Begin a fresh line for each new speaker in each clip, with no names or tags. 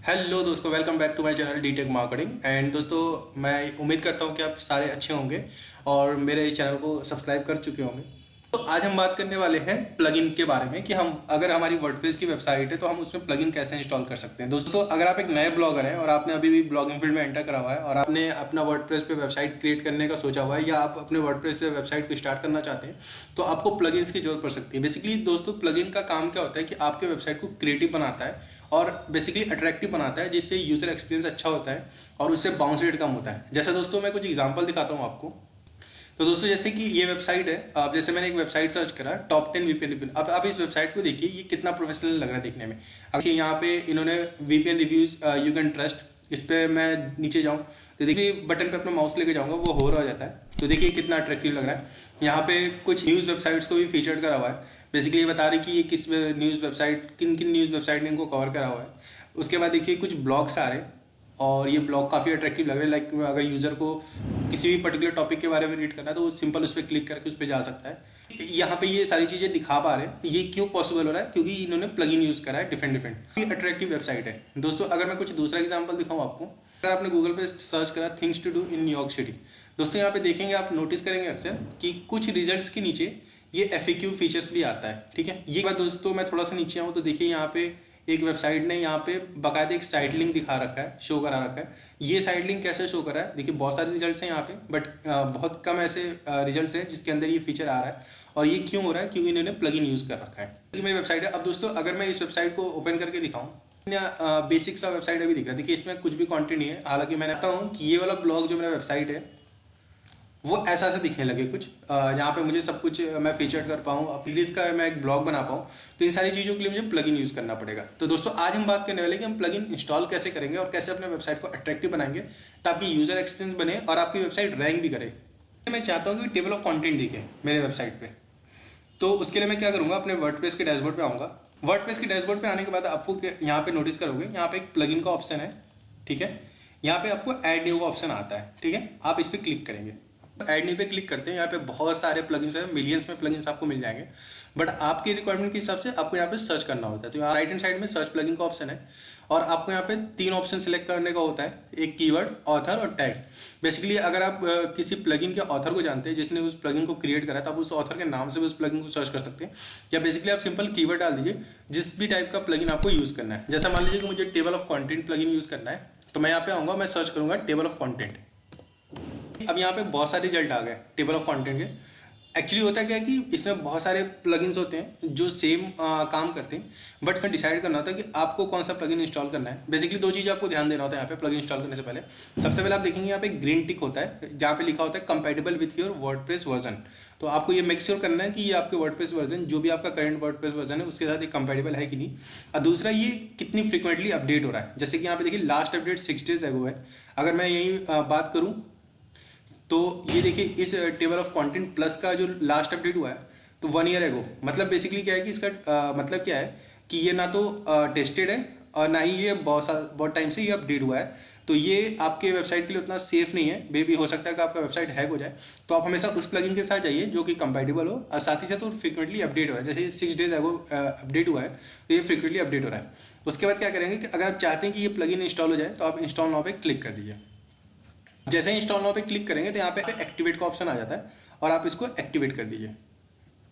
Hello दोस्तों, welcome back to my channel D tech marketing. And दोस्तों, मैं उम्मीद करता हूँ कि आप सारे अच्छे होंगे और मेरे इस चैनल को सब्सक्राइब कर चुके होंगे। तो आज हम बात करने वाले हैं प्लगइन के बारे में कि हम अगर हमारी वर्डप्रेस की वेबसाइट है तो हम उसमें प्लगइन कैसे इंस्टॉल कर सकते हैं। दोस्तों, अगर आप एक नए ब्लॉगर हैं और आपने अभी भी ब्लॉगिंग फील्ड में एंटर करा हुआ है और आपने अपना वर्डप्रेस पे वेबसाइट क्रिएट करने का सोचा हुआ है या आप अपने वर्डप्रेस पे वेबसाइट को स्टार्ट करना चाहते हैं, तो आपको प्लगइन्स की जरूरत पड़ सकती है। बेसिकली दोस्तों, प्लगइन का काम क्या होता है कि आपके वेबसाइट को क्रिएटिव बनाता है और बेसिकली अट्रैक्टिव बनाता है, जिससे यूजर एक्सपीरियंस अच्छा होता है और उससे बाउंस रेट कम होता है। जैसे दोस्तों, मैं कुछ एग्जांपल दिखाता हूँ आपको। तो दोस्तों, जैसे कि ये वेबसाइट है, अब जैसे मैंने एक वेबसाइट सर्च करा टॉप 10 वीपीएन रिव्यू। अब आप इस वेबसाइट को देखिए, ये कितना प्रोफेशनल लग रहा है देखने में। अब यहाँ पे इन्होंने VPN reviews you can trust, इस पर मैं नीचे जाऊँ तो देखिए बटन पे अपना माउस लेके जाऊँगा, वो हो रहा जाता है। तो देखिए कितना अट्रैक्टिव लग रहा है। यहाँ पे कुछ न्यूज़ वेबसाइट्स को भी फीचर्ड करा हुआ है। बेसिकली ये बता रही कि ये किस न्यूज़ वेबसाइट, किन किन न्यूज़ वेबसाइट ने इनको कवर करा हुआ है। उसके बाद देखिए कुछ ब्लॉग्स आ रहे हैं और ये ब्लॉग काफ़ी अट्रैक्टिव लग रहे हैं। लाइक अगर यूज़र को किसी भी पर्टिकुलर टॉपिक के बारे में रीड करना है तो वो सिंपल उस पर क्लिक करके उस पर जा सकता है। यहाँ पे ये सारी चीज़ें दिखा पा रहे हैं। ये क्यों पॉसिबल हो रहा है? क्योंकि इन्होंने प्लगइन यूज़ करा है डिफरेंट डिफरेंट। ये अट्रैक्टिव वेबसाइट है। दोस्तों, अगर मैं कुछ दूसरा एग्जाम्पल दिखाऊँ आपको, अगर आपने गूगल पे सर्च करा things to do in New York City, दोस्तों यहाँ पे देखेंगे, आप नोटिस करेंगे अक्सर कि कुछ रिजल्ट्स के नीचे ये FAQ फीचर्स भी आता है। ठीक है, ये बात दोस्तों, मैं थोड़ा सा नीचे आऊँ तो देखिए यहाँ पे एक वेबसाइट ने यहाँ पे बाकायदा एक साइट लिंक दिखा रखा है, शो करा रखा है। ये साइट लिंक कैसे शो करा है? देखिए बहुत सारे रिजल्ट्स हैं यहाँ पे, बट बहुत कम ऐसे रिजल्ट्स हैं जिसके अंदर ये फीचर आ रहा है। और ये क्यों हो रहा है? क्योंकि इन्होंने प्लगइन यूज़ कर रखा है। ये मेरी वेबसाइट है। अब दोस्तों, अगर मैं इस वेबसाइट को ओपन करके दिखाऊँ, बेसिक सा वेबसाइट अभी दिख रहा है। देखिए इसमें कुछ भी कंटेंट नहीं है। हालांकि मैंने कहता हूँ कि ये वाला ब्लॉग जो मेरा वेबसाइट है वो ऐसा दिखने लगे कुछ, जहाँ पे मुझे सब कुछ मैं फीचर कर पाऊँ, प्लीज़ का मैं एक ब्लॉग बना पाऊँ। तो इन सारी चीज़ों के लिए मुझे प्लगइन यूज़ करना पड़ेगा। तो दोस्तों, आज हम बात करने वाले कि हम प्लगइन इंस्टॉल कैसे करेंगे और कैसे अपने वेबसाइट को अट्रैक्टिव बनाएंगे ताकि यूज़र एक्सपीरियंस बने और आपकी वेबसाइट रैंक भी करे। मैं चाहता हूँ कि टेबल ऑफ कॉन्टेंट दिखे मेरे वेबसाइट पर। तो उसके लिए मैं क्या करूँगा, अपने वर्डप्रेस के डैशबोर्ड पे आऊँगा। वर्डप्रेस के डैशबोर्ड पे आने के बाद आपको यहाँ पे नोटिस करोगे, यहाँ पे एक प्लगइन का ऑप्शन है। ठीक है, यहाँ पे आपको ऐड न्यू का ऑप्शन आता है। ठीक है, आप इस पर क्लिक करेंगे। ऐड न्यू पे क्लिक करते हैं, यहाँ पे बहुत सारे प्लगइन्स हैं, मिलियंस में प्लगइन्स आपको मिल जाएंगे। बट आपकी रिक्वायरमेंट के हिसाब से आपको यहाँ पे सर्च करना होता है। तो यहाँ राइट हैंड साइड में सर्च प्लगइन का ऑप्शन है और आपको यहाँ पे 3 ऑप्शन सिलेक्ट करने का होता है, एक कीवर्ड, ऑथर और टैग। बेसिकली अगर आप किसी प्लगइन के ऑथर को जानते हैं जिसने उस प्लगइन को क्रिएट करा, तो आप उस ऑथर के नाम से उस प्लगइन को सर्च कर सकते हैं। या बेसिकली आप सिंपल कीवर्ड डाल दीजिए जिस भी टाइप का प्लगइन आपको यूज़ करना है। जैसा मान लीजिए कि मुझे table of content plugin use करना है, तो मैं यहाँ पे आऊँगा, मैं सर्च करूँगा टेबल ऑफ कॉन्टेंट। अब यहाँ पे बहुत सारे रिजल्ट आ गए टेबल ऑफ कंटेंट के। एक्चुअली होता क्या है कि इसमें बहुत सारे प्लगइन्स होते हैं जो सेम काम करते हैं, बट इसमें डिसाइड करना होता है कि आपको कौन सा प्लगइन इंस्टॉल करना है। बेसिकली 2 चीज़ आपको ध्यान देना होता है यहाँ पे प्लगइन इंस्टॉल करने से पहले। सबसे पहले आप देखेंगे यहाँ पे ग्रीन टिक होता है जहाँ पे लिखा होता है compatible with your WordPress version. तो आपको ये मेक श्योर करना है कि ये आपके वर्डप्रेस वर्जन, जो भी आपका करंट वर्डप्रेस वर्जन है, उसके साथ ये कंपैटिबल है कि नहीं। और दूसरा, ये कितनी फ्रिक्वेंटली अपडेट हो रहा है। जैसे कि यहाँ पे देखिए लास्ट अपडेट 6 डेज एगो है। अगर मैं यही बात करूँ तो ये देखिए इस टेबल ऑफ कंटेंट प्लस का जो लास्ट अपडेट हुआ है तो 1 ईयर एगो। मतलब बेसिकली क्या है कि इसका मतलब क्या है कि ये ना तो टेस्टेड है और ना ही ये बहुत टाइम से ये अपडेट हुआ है। तो ये आपके वेबसाइट के लिए उतना सेफ नहीं है। मे भी हो सकता है कि आपका वेबसाइट हैक हो जाए। तो आप हमेशा उस प्लगइन के साथ जाइए जो कि कंपैटिबल हो और साथ ही साथ वो फ्रिक्वेंटली अपडेट हो रहा है। जैसे 6 डेज एगो अपडेट हुआ है तो ये फ्रिक्वेंटली अपडेट हो रहा है। उसके बाद क्या करेंगे कि अगर आप चाहते हैं कि ये प्लगइन इंस्टॉल हो जाए तो आप इंस्टॉल नाउ पे क्लिक कर दीजिए। जैसे ही इंस्टॉल नाउ पे क्लिक करेंगे तो यहाँ पे एक्टिवेट का ऑप्शन आ जाता है और आप इसको एक्टिवेट कर दीजिए।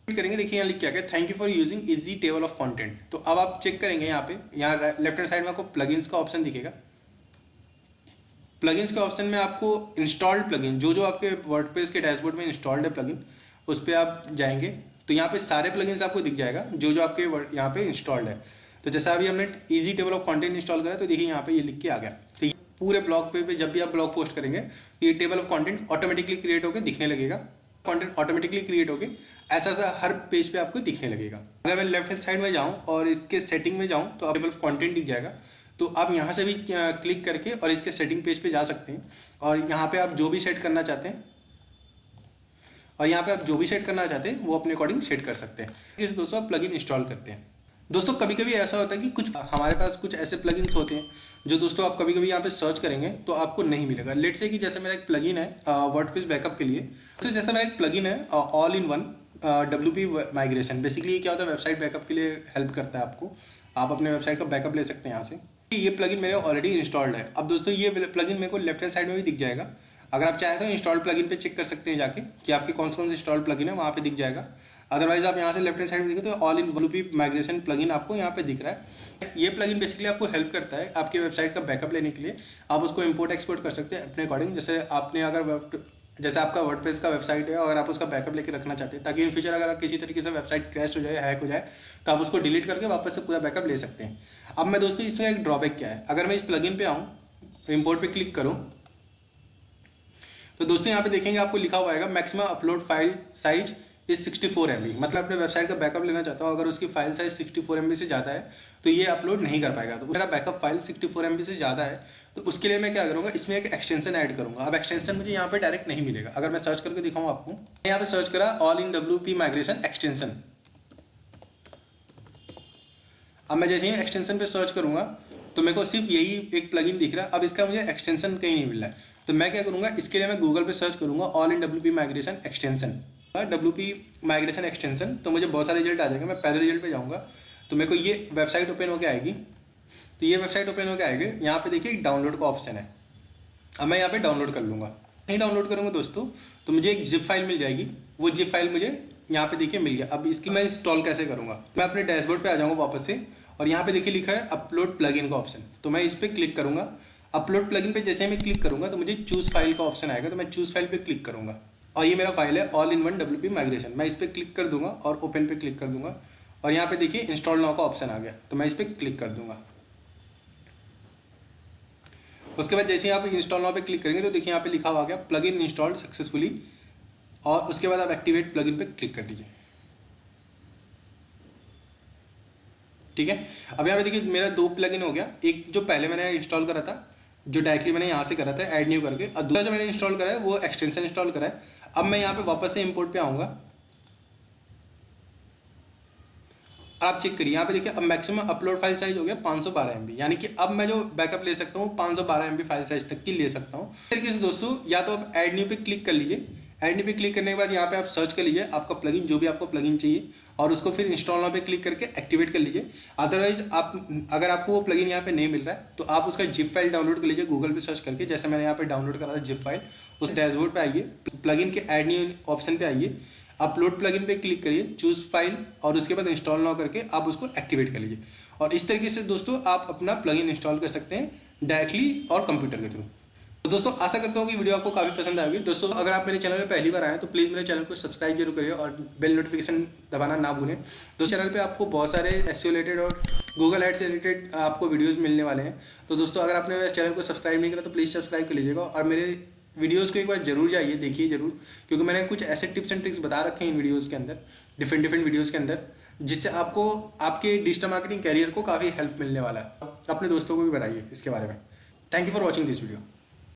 करेंगे, देखिए यहाँ लिख के आ गया thank you for using easy table of content. तो अब आप चेक करेंगे यहाँ पे, यहाँ लेफ्ट हैंड साइड में आपको प्लगइन्स का ऑप्शन दिखेगा। प्लगइन्स के ऑप्शन में आपको इंस्टॉल्ड प्लगइन, जो आपके वर्डप्रेस के डैशबोर्ड में इंस्टॉल्ड है प्लगइन, उस पर आप जाएंगे तो यहाँ पे सारे प्लगइन्स आपको दिख जाएगा जो आपके यहाँ पे इंस्टॉल्ड है। तो जैसा अभी हमने easy table of content install करा तो देखिए यहाँ पे ये लिख के आ गया। तो पूरे ब्लॉग पे जब भी आप ब्लॉग पोस्ट करेंगे तो ये table of content automatically create होकर दिखने लगेगा। कंटेंट ऑटोमेटिकली क्रिएट होकर ऐसा हर पेज पे आपको दिखने लगेगा। अगर मैं लेफ्ट हैंड साइड में जाऊँ और इसके सेटिंग में जाऊँ तो टेबल ऑफ कंटेंट दिख जाएगा। तो आप यहाँ से भी क्लिक करके और इसके सेटिंग पेज पे जा सकते हैं और यहाँ पे आप जो भी सेट करना चाहते हैं वो अपने अकॉर्डिंग सेट कर सकते हैं। इस दोस्तों आप प्लगइन इंस्टॉल करते हैं। दोस्तों कभी कभी ऐसा होता है कि कुछ हमारे पास कुछ ऐसे प्लगइन्स होते हैं जो दोस्तों आप कभी कभी यहाँ पे सर्च करेंगे तो आपको नहीं मिलेगा। लेट से कि जैसे मेरा एक प्लगइन है वर्डप्रेस बैकअप के लिए, तो जैसे मेरा एक प्लगइन है all in one WP migration. Basically ये क्या होता है, वेबसाइट बैकअप के लिए हेल्प करता है आपको। आप अपने वेबसाइट का बैकअप ले सकते हैं यहाँ से। ये प्लगइन मेरे ऑलरेडी इंस्टॉल्ड है। अब दोस्तों ये प्लगइन मेरे को लेफ्ट हैंड साइड में भी दिख जाएगा। अगर आप चाहें तो इंस्टॉल प्लगइन पे चेक कर सकते हैं जाके कि आपके कौन से इंस्टॉल प्लगइन है, वहाँ पे दिख जाएगा। अदरवाइज आप यहाँ से लेफ्ट हैंड साइड में देखें तो all in WP migration plugin आपको यहाँ पे दिख रहा है। ये प्लगइन बेसिकली आपको हेल्प करता है आपकी वेबसाइट का बैकअप लेने के लिए। आप उसको इंपोर्ट एक्सपोर्ट कर सकते हैं अपने अकॉर्डिंग। जैसे आपका वर्डप्रेस का वेबसाइट है और आप उसका बैकअप लेके रखना चाहते हैं ताकि इन फ्यूचर अगर किसी तरीके से वेबसाइट क्रैश हो जाए, हैक हो जाए, तो आप उसको डिलीट करके वापस से पूरा बैकअप ले सकते हैं। अब मैं दोस्तों इसमें एक ड्रॉबैक क्या है, अगर मैं इस प्लगइन पे आऊँ, इंपोर्ट पे क्लिक करूँ, तो दोस्तों यहाँ पे देखेंगे आपको लिखा हुआ आएगा maximum upload file size is 64 MB। मतलब अपने वेबसाइट का बैकअप लेना चाहता हूँ, अगर उसकी फाइल साइज 64 MB से ज़्यादा है तो ये अपलोड नहीं कर पाएगा। तो मेरा बैकअप फाइल 64 MB से ज़्यादा है तो उसके लिए मैं क्या करूँगा, इसमें एक एक्सटेंशन ऐड करूँगा। अब एक्सटेंशन मुझे यहाँ पे डायरेक्ट नहीं मिलेगा। अगर मैं सर्च करके दिखाऊँ आपको, यहाँ पे सर्च करा all in WP migration extension. अब मैं जैसे ही एक्सटेंशन पे सर्च करूँगा तो मेरे को सिर्फ यही एक प्लगइन दिख रहा है। अब इसका मुझे एक्सटेंशन कहीं नहीं मिल रहा है, तो मैं क्या करूँगा, इसके लिए मैं गूगल पे सर्च करूँगा all in WP migration extension, WP migration extension. तो मुझे बहुत सारे रिजल्ट आ जाएंगे। मैं पहले रिजल्ट पे जाऊँगा तो मेरे को ये वेबसाइट ओपन होकर आएगी। तो ये वेबसाइट ओपन होकर आएगी, यहाँ पे देखिए डाउनलोड का ऑप्शन है। अब मैं यहाँ पे डाउनलोड कर लूँगा। नहीं डाउनलोड करूँगा दोस्तों तो मुझे एक जिप फाइल मिल जाएगी। वो जिप फाइल मुझे यहाँ पे देखिए मिल गया। अब इसकी मैं इंस्टॉल कैसे करूँगा, मैं अपने डैशबोर्ड पे आ जाऊँगा वापस से, और यहाँ पे देखिए लिखा है अपलोड प्लगइन का ऑप्शन। तो मैं इस पर क्लिक करूँगा। अपलोड प्लगइन पे जैसे मैं क्लिक करूँगा तो मुझे चूज फाइल का ऑप्शन आएगा। तो मैं चूज फाइल पे क्लिक करूँगा और ये मेरा फाइल है all in one WP migration. मैं इस पर क्लिक कर दूंगा और ओपन पे क्लिक कर दूंगा और यहाँ पे देखिए इंस्टॉल नाउ का ऑप्शन आ गया। तो मैं इस पर क्लिक कर दूंगा। उसके बाद जैसे ही आप इंस्टॉल नाउ पे क्लिक करेंगे तो देखिए यहाँ पे लिखा हुआ गया प्लगइन इंस्टॉल्ड सक्सेसफुली, और उसके बाद आप एक्टिवेट प्लगइन पे क्लिक कर दीजिए। ठीक है, अब यहाँ पे देखिए मेरा 2 प्लगइन हो गया। एक जो पहले मैंने इंस्टॉल करा था, जो डायरेक्टली मैंने यहाँ से करा था ऐड न्यू करके, और दूसरा जो मैंने इंस्टॉल करा है वो एक्सटेंशन इंस्टॉल करा है। अब मैं यहाँ पे वापस से इंपोर्ट पे आऊँगा। आप चेक करिए यहाँ पे देखिए अब मैक्सिमम अपलोड फाइल साइज हो गया 512 MB, यानी कि अब मैं जो बैकअप ले सकता हूँ 512 MB फाइल साइज तक की ले सकता हूँ। इस तरीके से दोस्तों या तो आप ऐड न्यू पे क्लिक कर लीजिए। ऐड न्यू पे क्लिक करने के बाद यहाँ पे आप सर्च कर लीजिए आपका प्लगइन, जो भी आपको प्लगइन चाहिए, और उसको फिर इंस्टॉल नाउ पे क्लिक करके एक्टिवेट कर लीजिए। अदरवाइज अगर आपको वो प्लगइन यहाँ पे नहीं मिल रहा है तो आप उसका जिप फाइल डाउनलोड कर लीजिए गूगल पे सर्च करके, जैसे मैंने यहाँ पे डाउनलोड करा था जिप फाइल। उस डैशबोर्ड पे आइए, प्लगइन के ऐड न्यू ऑप्शन पे आइए, अपलोड प्लगइन पे क्लिक करिए, चूज फाइल, और उसके बाद इंस्टॉल नाउ करके आप उसको एक्टिवेट कर लीजिए। और इस तरीके से दोस्तों आप अपना प्लगइन इंस्टॉल कर सकते हैं डायरेक्टली और कंप्यूटर के थ्रू। तो दोस्तों आशा करता हूँ कि वीडियो आपको काफ़ी पसंद आएगी। दोस्तों अगर आप मेरे चैनल में पहली बार आए तो प्लीज़ मेरे चैनल को सब्सक्राइब जरूर करिए और बेल नोटिफिकेशन दबाना ना भूलें। दोस्तों चैनल पे आपको बहुत सारे SEO रिलेटेड और गूगल एड्स से रिलेटेड आपको वीडियोस मिलने वाले हैं। तो दोस्तों अगर आपने मेरे चैनल को सब्सक्राइब नहीं करा तो प्लीज़ सब्सक्राइब कर लीजिएगा, और मेरे वीडियोज़ को एक बार जरूर जाइए देखिए जरूर, क्योंकि मैंने कुछ ऐसे टिप्स एंड ट्रिक्स बता रखे हैं इन वीडियोज़ के अंदर, डिफरेंट वीडियोज़ के अंदर, जिससे आपको आपके डिजिटल मार्केटिंग कैरियर को काफ़ी हेल्प मिलने वाला है। अपने दोस्तों को भी बताइए इसके बारे में। Thank you for watching this video.